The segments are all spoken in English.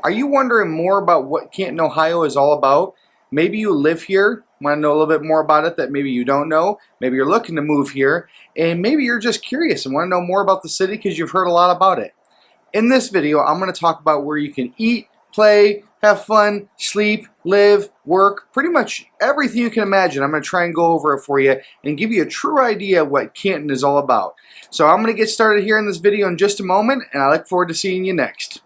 Are you wondering more about what Canton, Ohio is all about? Maybe you live here, want to know a little bit more about it that maybe you don't know. Maybe you're looking to move here, and maybe you're just curious and want to know more about the city because you've heard a lot about it. In this video, I'm going to talk about where you can eat, play, have fun, sleep, live, work, pretty much everything you can imagine. I'm going to try and go over it for you and give you a true idea of what Canton is all about. So I'm going to get started here in this video in just a moment, and I look forward to seeing you next.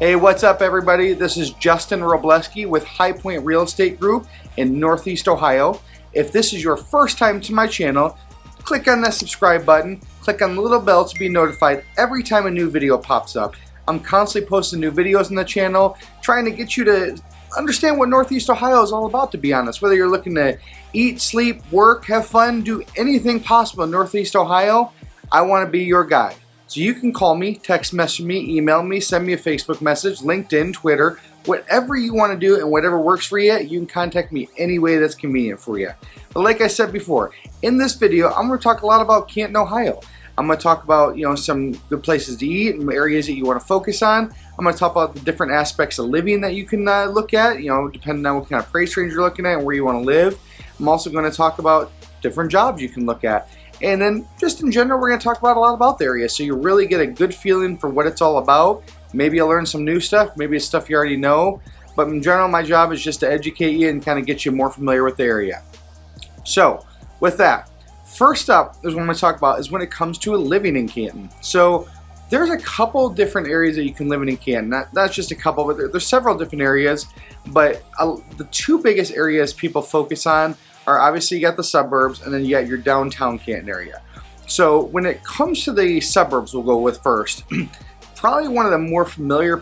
Hey, what's up everybody? This is Justin Robleski with High Point Real Estate Group in Northeast Ohio. If this is your first time to my channel, click on that subscribe button, click on the little bell to be notified every time a new video pops up. I'm constantly posting new videos on the channel, trying to get you to understand what Northeast Ohio is all about, to be honest. Whether you're looking to eat, sleep, work, have fun, do anything possible in Northeast Ohio, I want to be your guide. So you can call me, text message me, email me, send me a Facebook message, LinkedIn, Twitter, whatever you want to do and whatever works for you, you can contact me any way that's convenient for you. But like I said before, in this video, I'm going to talk a lot about Canton, Ohio. I'm going to talk about, some good places to eat and areas that you want to focus on. I'm going to talk about the different aspects of living that you can look at, depending on what kind of price range you're looking at and where you want to live. I'm also going to talk about different jobs you can look at. And then just in general, we're going to talk about a lot about the area so you really get a good feeling for what it's all about. Maybe you'll learn some new stuff, maybe it's stuff you already know. But in general, my job is just to educate you and kind of get you more familiar with the area. So with that, first up is what I'm going to talk about is when it comes to living in Canton. So there's a couple different areas that you can live in Canton. Not just a couple, but there's several different areas. But the two biggest areas people focus on are obviously you got the suburbs and then you got your downtown Canton area. So when it comes to the suburbs, we'll go with first. Probably one of the more familiar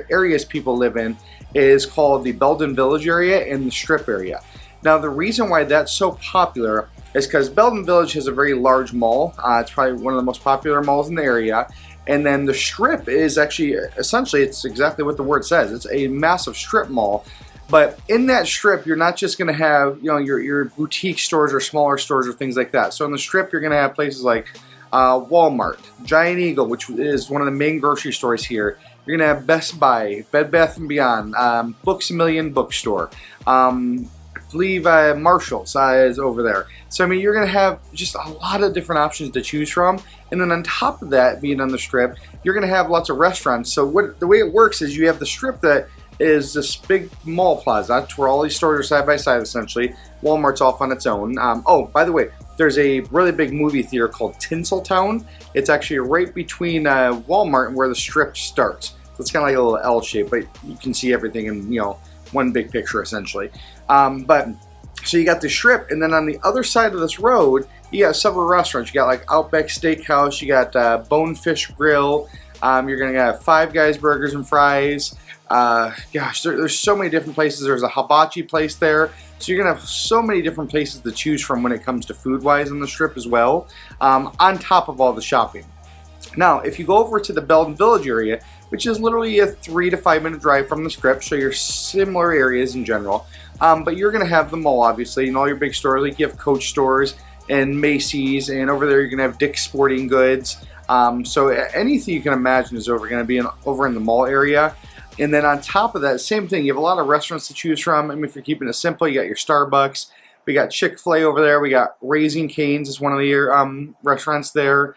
areas people live in is called the Belden Village area and the Strip area. Now the reason why that's so popular is because Belden Village has a very large mall. It's probably one of the most popular malls in the area. And then the Strip is actually, essentially, it's exactly what the word says. It's a massive strip mall. But in that strip, you're not just going to have, your boutique stores or smaller stores or things like that. So in the strip, you're going to have places like Walmart, Giant Eagle, which is one of the main grocery stores here. You're going to have Best Buy, Bed Bath & Beyond, Books A Million bookstore. I believe Marshall's is over there. So, I mean, you're going to have just a lot of different options to choose from. And then on top of that, being on the strip, you're going to have lots of restaurants. So the way it works is you have the strip that is this big mall plaza to where all these stores are side by side essentially. Walmart's off on its own. Oh, by the way, there's a really big movie theater called Tinseltown. It's actually right between Walmart and where the strip starts. So it's kind of like a little L shape, but you can see everything in one big picture essentially. So you got the strip, and then on the other side of this road, you got several restaurants. You got like Outback Steakhouse, you got Bonefish Grill. You're gonna have Five Guys Burgers and Fries. Gosh, there's so many different places. There's a hibachi place there. So you're going to have so many different places to choose from when it comes to food-wise on the strip as well, on top of all the shopping. Now, if you go over to the Belden Village area, which is literally a 3 to 5 minute drive from the strip, so you're similar areas in general, but you're going to have the mall, obviously, and all your big stores, like you have Coach stores and Macy's, and over there you're going to have Dick's Sporting Goods. So anything you can imagine is going to be over in the mall area. And then on top of that, same thing, you have a lot of restaurants to choose from. I mean, if you're keeping it simple, you got your Starbucks. We got Chick-fil-A over there. We got Raising Cane's is one of the restaurants there.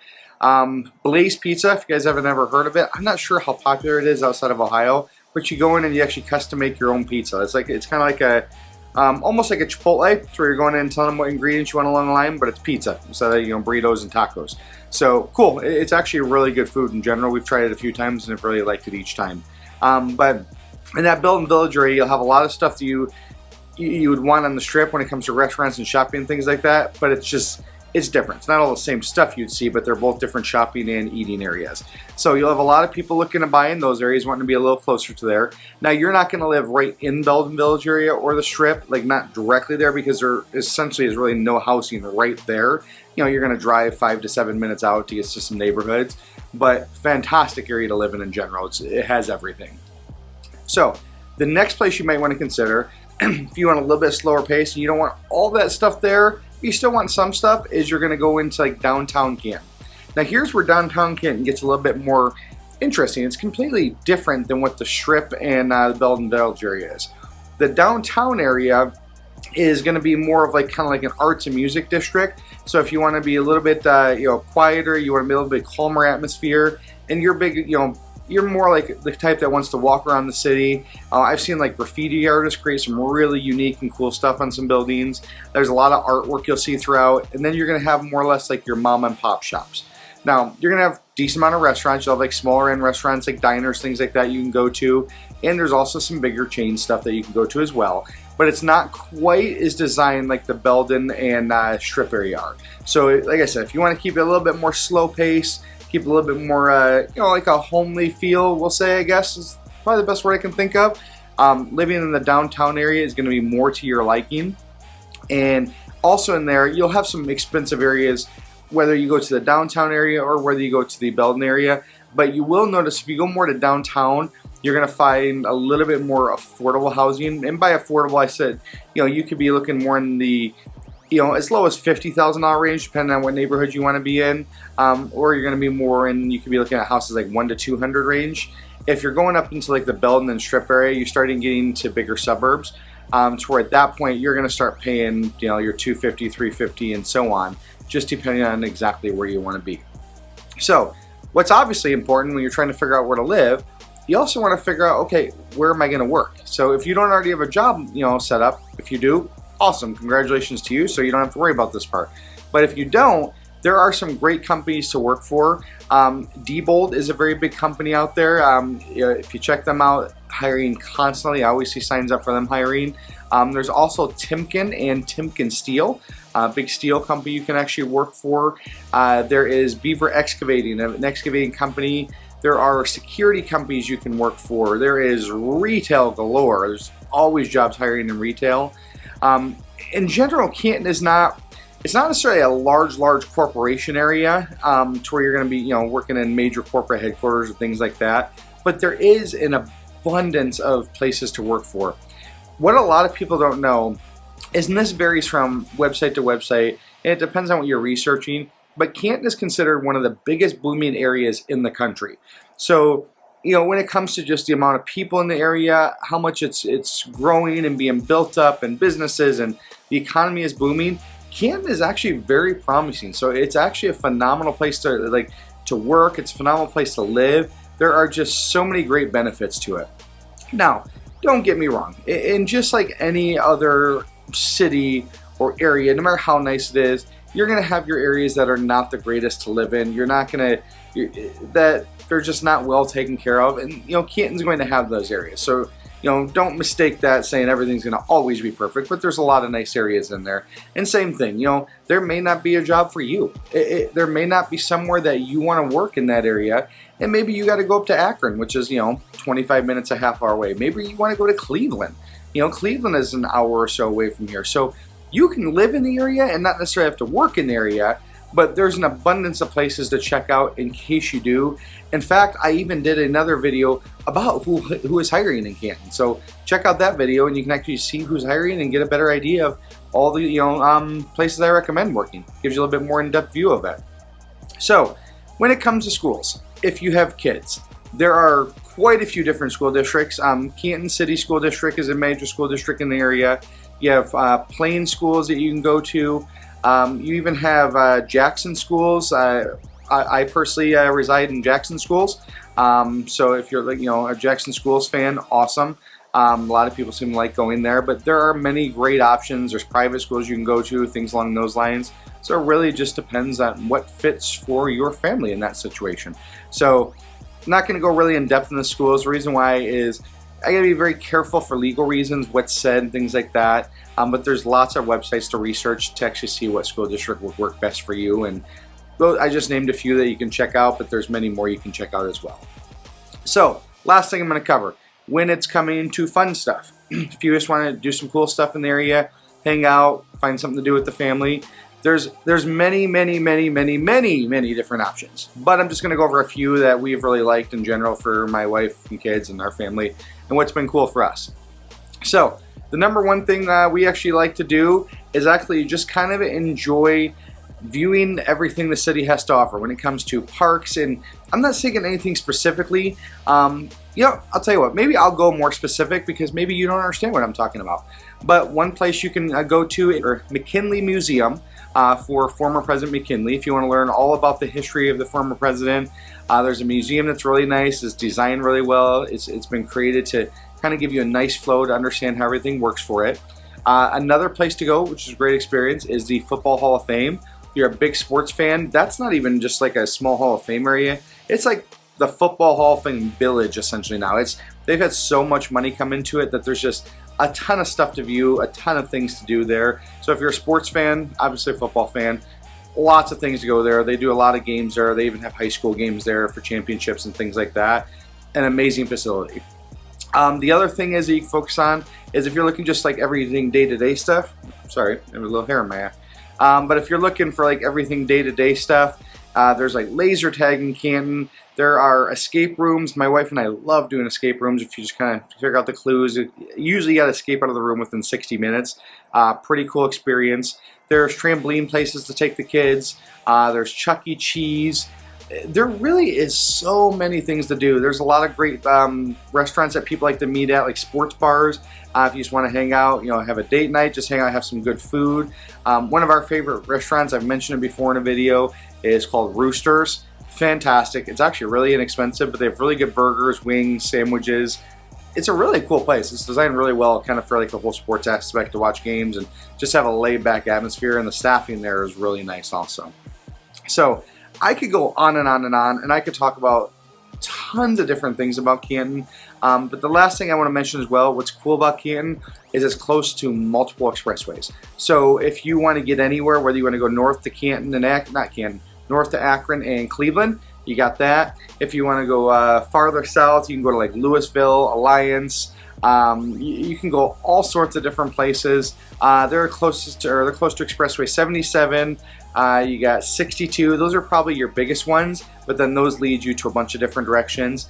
Blaze Pizza, if you guys haven't ever heard of it. I'm not sure how popular it is outside of Ohio, but you go in and you actually custom make your own pizza. It's kind of like a, almost like a Chipotle, where you're going in and telling them what ingredients you want along the line, but it's pizza instead of, burritos and tacos. So cool. It's actually really good food in general. We've tried it a few times and I've really liked it each time. But in that Belden Village area, you'll have a lot of stuff that you would want on the strip when it comes to restaurants and shopping and things like that, but it's different. It's not all the same stuff you'd see, but they're both different shopping and eating areas. So you'll have a lot of people looking to buy in those areas, wanting to be a little closer to there. Now, you're not going to live right in Belden Village area or the strip, like not directly there, because there essentially is really no housing right there. You're going to drive 5 to 7 minutes out to get to some neighborhoods, but fantastic area to live in general. It has everything. So the next place you might want to consider, if you want a little bit slower pace and you don't want all that stuff there, you still want some stuff, is you're going to go into like downtown Canton. Now here's where downtown Canton gets a little bit more interesting. It's completely different than what the Strip and the Belden Village area is. The downtown area is going to be more of like kind of like an arts and music district. So if you want to be a little bit quieter, you want to be a little bit calmer atmosphere, and you're big, you're more like the type that wants to walk around the city. I've seen like graffiti artists create some really unique and cool stuff on some buildings. There's a lot of artwork you'll see throughout, and then you're going to have more or less like your mom and pop shops. Now, you're going to have a decent amount of restaurants. You'll have like smaller end restaurants like diners, things like that you can go to. And there's also some bigger chain stuff that you can go to as well. But it's not quite as designed like the Belden and Strip area are. So like I said, if you want to keep it a little bit more slow pace, keep it a little bit more, like a homely feel, we'll say, I guess, is probably the best word I can think of. Living in the downtown area is going to be more to your liking. And also in there, you'll have some expensive areas, whether you go to the downtown area or whether you go to the Belden area. But you will notice if you go more to downtown, you're going to find a little bit more affordable housing. And by affordable, I said, you could be looking more in the, as low as $50,000 range, depending on what neighborhood you want to be in. Or you're going to be more in, you could be looking at houses like 1 to 200 range. If you're going up into like the Belden and Strip area, you're starting getting to bigger suburbs. To where at that point, you're going to start paying, your $250, $350, and so on, just depending on exactly where you want to be. So what's obviously important when you're trying to figure out where to live, you also want to figure out, okay, where am I going to work? So if you don't already have a job, set up, if you do, awesome, congratulations to you, so you don't have to worry about this part. But if you don't, there are some great companies to work for. Diebold is a very big company out there. If you check them out, hiring constantly. I always see signs up for them hiring. There's also Timken and Timken Steel, big steel company you can actually work for. There is Beaver Excavating, an excavating company. There are security companies you can work for. There is retail galore. There's always jobs hiring in retail. In general, Canton is it's not necessarily a large corporation area to where you're going to be, working in major corporate headquarters and things like that. But there is an abundance of places to work for. What a lot of people don't know is, and this varies from website to website, and it depends on what you're researching, but Canton is considered one of the biggest booming areas in the country. So, when it comes to just the amount of people in the area, how much it's growing and being built up, and businesses, and the economy is booming, Canton is actually very promising. So it's actually a phenomenal place to work. It's a phenomenal place to live. There are just so many great benefits to it. Now, don't get me wrong. In just like any other city or area, no matter how nice it is, you're going to have your areas that are not the greatest to live in. You're not going to, that they're just not well taken care of. And, Canton's going to have those areas. So, don't mistake that saying everything's going to always be perfect, but there's a lot of nice areas in there. And same thing, there may not be a job for you. There may not be somewhere that you want to work in that area. And maybe you got to go up to Akron, which is, 25 minutes, a half hour away. Maybe you want to go to Cleveland. Cleveland is an hour or so away from here. So you can live in the area and not necessarily have to work in the area, but there's an abundance of places to check out in case you do. In fact, I even did another video about who is hiring in Canton. So check out that video and you can actually see who's hiring and get a better idea of all the places I recommend working. Gives you a little bit more in-depth view of it. So when it comes to schools, if you have kids, there are quite a few different school districts. Canton City School District is a major school district in the area. You have Plain schools that you can go to. You even have Jackson schools. I personally reside in Jackson schools. So if you're a Jackson schools fan, awesome. A lot of people seem to like going there, but there are many great options. There's private schools you can go to, things along those lines. So it really just depends on what fits for your family in that situation. So I'm not going to go really in depth in the schools. The reason why is I got to be very careful for legal reasons, what's said and things like that. But there's lots of websites to research to actually see what school district would work best for you. And I just named a few that you can check out, but there's many more you can check out as well. So last thing I'm going to cover, when it's coming to fun stuff. If you just want to do some cool stuff in the area, hang out, find something to do with the family, there's many different options. But I'm just going to go over a few that we've really liked in general for my wife and kids and our family and what's been cool for us. So The number one thing we actually like to do is actually just kind of enjoy viewing everything the city has to offer when it comes to parks. And I'm not saying anything specifically. You know, I'll tell you what, maybe I'll go more specific because maybe you don't understand what I'm talking about. But one place you can go to is McKinley Museum for former President McKinley. If you want to learn all about the history of the former president, there's a museum that's really nice. It's designed really well. It's been created to kind of give you a nice flow to understand how everything works for it. Another place to go, which is a great experience, is the Football Hall of Fame. If you're a big sports fan, that's not even just like a small Hall of Fame area. It's like the Football Hall of Fame village essentially now. They've had so much money come into it that there's just a ton of stuff to view, a ton of things to do there. So if you're a sports fan, obviously a football fan, lots of things to go there. They do a lot of games there. They even have high school games there for championships and things like that. An amazing facility. The other thing is that you can focus on is if you're looking just like everything day-to-day stuff. Sorry, there was a little hair in my eye. But if you're looking for like everything day-to-day stuff, there's like laser tag in Canton. There are escape rooms. My wife and I love doing escape rooms. If you just kind of figure out the clues, usually you got to escape out of the room within 60 minutes. Pretty cool experience. There's trampoline places to take the kids. There's Chuck E. Cheese. There really is so many things to do. There's a lot of great restaurants that people like to meet at, like sports bars. If you just want to hang out, you know, have a date night, just hang out, have some good food. One of our favorite restaurants, I've mentioned it before in a video, is called Roosters. Fantastic. It's actually really inexpensive, but they have really good burgers, wings, sandwiches. It's a really cool place. It's designed really well, kind of for like the whole sports aspect to watch games and just have a laid-back atmosphere, and the staffing there is really nice also. So I could go on and on and on, and I could talk about tons of different things about Canton. But the last thing I want to mention as well, what's cool about Canton is it's close to multiple expressways. So if you want to get anywhere, whether you want to go north to Canton and north to Akron and Cleveland, you got that. If you want to go farther south, you can go to like Louisville, Alliance. You can go all sorts of different places. They're close to Expressway 77. You got 62. Those are probably your biggest ones, but then those lead you to a bunch of different directions.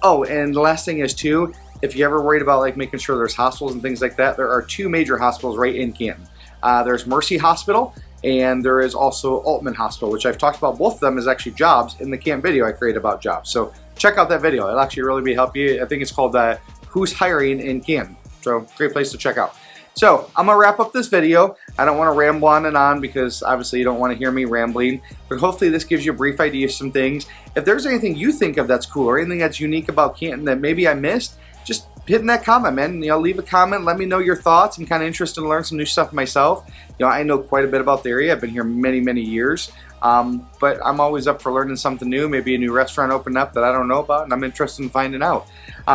Oh, and the last thing is too, if you ever worried about like making sure there's hospitals and things like that, there are two major hospitals right in Canton. There's Mercy Hospital, and there is also Altman Hospital, which I've talked about both of them as actually jobs in the Canton video I created about jobs. So check out that video. It'll actually really help you. I think it's called Who's Hiring in Canton. So great place to check out. So I'm going to wrap up this video. I don't want to ramble on and on because obviously you don't want to hear me rambling, but hopefully this gives you a brief idea of some things. If there's anything you think of that's cool or anything that's unique about Canton that maybe I missed, just hit in that comment, man. You know, leave a comment, let me know your thoughts. I'm kind of interested to learn some new stuff myself. You know, I know quite a bit about the area. I've been here many, many years. But I'm always up for learning something new, maybe a new restaurant opened up that I don't know about, and I'm interested in finding out.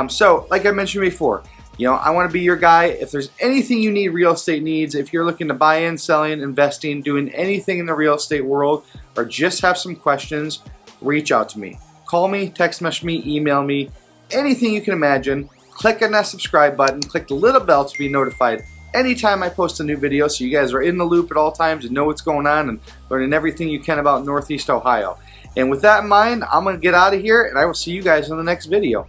So, like I mentioned before, you know, I want to be your guy. If there's anything you need real estate needs, if you're looking to buy in, selling, investing, doing anything in the real estate world, or just have some questions, reach out to me. Call me, text message me, email me, anything you can imagine. Click on that subscribe button, click the little bell to be notified anytime I post a new video so you guys are in the loop at all times and know what's going on and learning everything you can about Northeast Ohio. And with that in mind, I'm going to get out of here, and I will see you guys in the next video.